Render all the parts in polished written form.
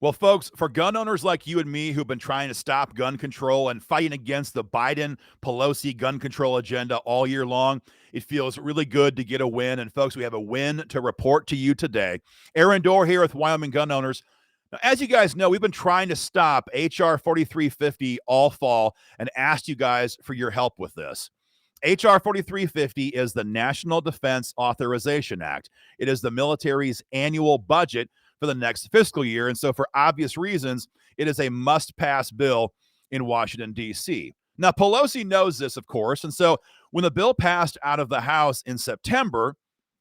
Well, folks, for gun owners like you and me who've been trying to stop gun control and fighting against the Biden Pelosi gun control agenda all year long, it feels really good to get a win. And folks, we have a win to report to you today. Aaron Dorr here with Wyoming Gun Owners. Now, as you guys know, we've been trying to stop HR 4350 all fall and asked you guys for your help with this. HR 4350 is the National Defense Authorization Act. It is the military's annual budget for the next fiscal year. And so, for obvious reasons, it is a must pass bill in Washington, D.C. Now, Pelosi knows this, of course. And so, when the bill passed out of the House in September,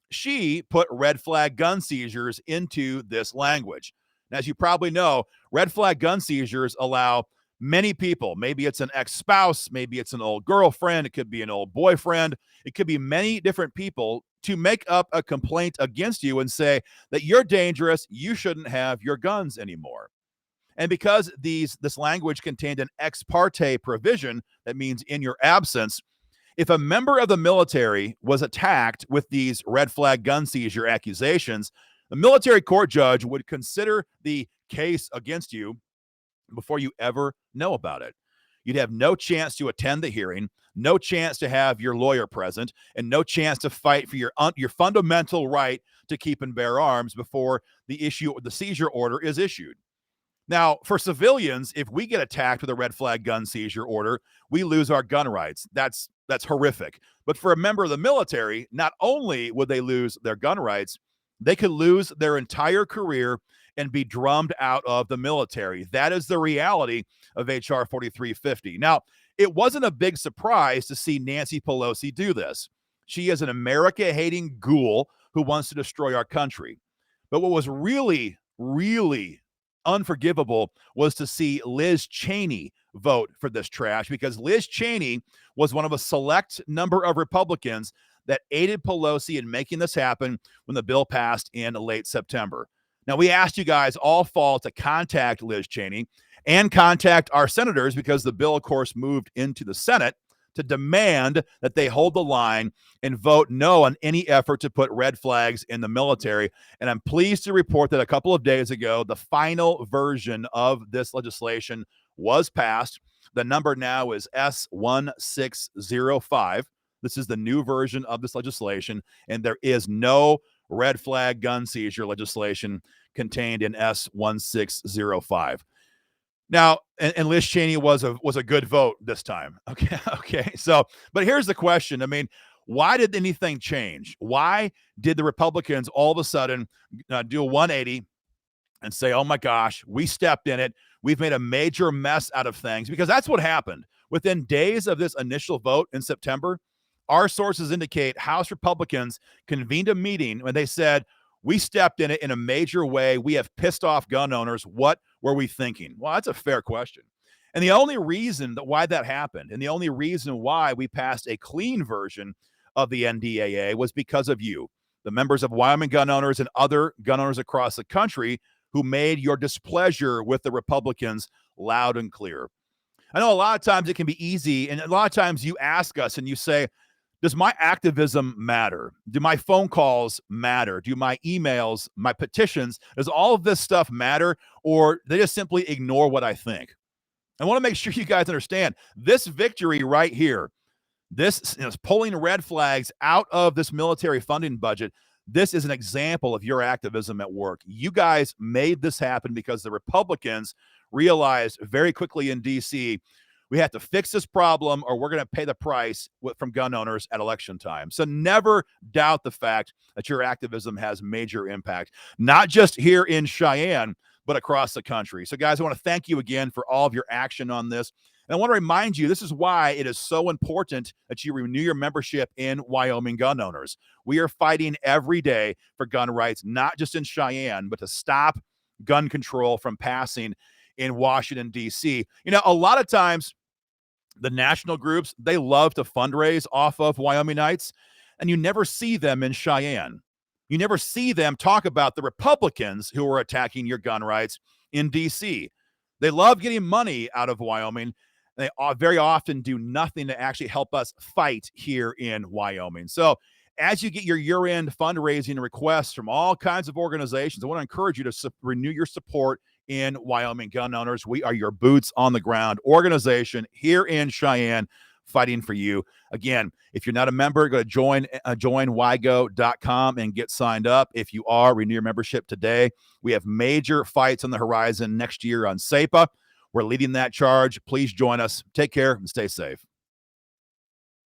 she put red flag gun seizures into this language. And as you probably know, red flag gun seizures allow many people, maybe it's an ex-spouse, maybe it's an old girlfriend, it could be an old boyfriend, it could be many different people, to make up a complaint against you and say that you're dangerous, you shouldn't have your guns anymore. And because this language contained an ex parte provision, that means in your absence, if a member of the military was attacked with these red flag gun seizure accusations, the military court judge would consider the case against you before you ever know about it. You'd have no chance to attend the hearing, no chance to have your lawyer present, and no chance to fight for your fundamental right to keep and bear arms before the seizure order is issued. Now, for civilians, if we get attacked with a red flag gun seizure order, we lose our gun rights. That's horrific. But for a member of the military, not only would they lose their gun rights, they could lose their entire career and be drummed out of the military. That is the reality of HR 4350. Now, it wasn't a big surprise to see Nancy Pelosi do this. She is an America-hating ghoul who wants to destroy our country. But what was really, really unforgivable was to see Liz Cheney vote for this trash, because Liz Cheney was one of a select number of Republicans that aided Pelosi in making this happen when the bill passed in late September. Now, we asked you guys all fall to contact Liz Cheney and contact our senators, because the bill, of course, moved into the Senate, to demand that they hold the line and vote no on any effort to put red flags in the military. And I'm pleased to report that a couple of days ago, the final version of this legislation was passed. The number now is S1605. This is the new version of this legislation, and there is no red flag gun seizure legislation contained in S1605. Now, and Liz Cheney was a good vote this time. Okay. So, but here's the question. I mean, why did anything change? Why did the Republicans all of a sudden do a 180 and say, oh my gosh, we stepped in it. We've made a major mess out of things? Because that's what happened. Within days of this initial vote in September, our sources indicate House Republicans convened a meeting when they said, we stepped in it in a major way. We have pissed off gun owners. What were we thinking? Well, that's a fair question. And the only reason why that happened, and the only reason why we passed a clean version of the NDAA, was because of you, the members of Wyoming gun owners and other gun owners across the country who made your displeasure with the Republicans loud and clear. I know a lot of times it can be easy, and a lot of times you ask us and you say, does my activism matter? Do my phone calls matter? Do my emails, my petitions, does all of this stuff matter? Or they just simply ignore what I think? I want to make sure you guys understand this victory right here, this pulling red flags out of this military funding budget, this is an example of your activism at work. You guys made this happen because the Republicans realized very quickly in D.C., we have to fix this problem or we're going to pay the price from gun owners at election time. So never doubt the fact that your activism has major impact, not just here in Cheyenne, but across the country. So guys, I want to thank you again for all of your action on this. And I want to remind you, this is why it is so important that you renew your membership in Wyoming Gun Owners. We are fighting every day for gun rights, not just in Cheyenne, but to stop gun control from passing in Washington, D.C. You know, a lot of times the national groups, they love to fundraise off of Wyomingites, and you never see them in Cheyenne. You never see them talk about the Republicans who are attacking your gun rights in D.C. They love getting money out of Wyoming. They very often do nothing to actually help us fight here in Wyoming. So as you get your year-end fundraising requests from all kinds of organizations, I want to encourage you to renew your support in Wyoming. Gun owners, we are your boots on the ground organization here in Cheyenne, fighting for you. Again, if you're not a member, go to joinwygo.com and get signed up. If you are, renew your membership today. We have major fights on the horizon next year on SEPA. We're leading that charge. Please join us. Take care and stay safe.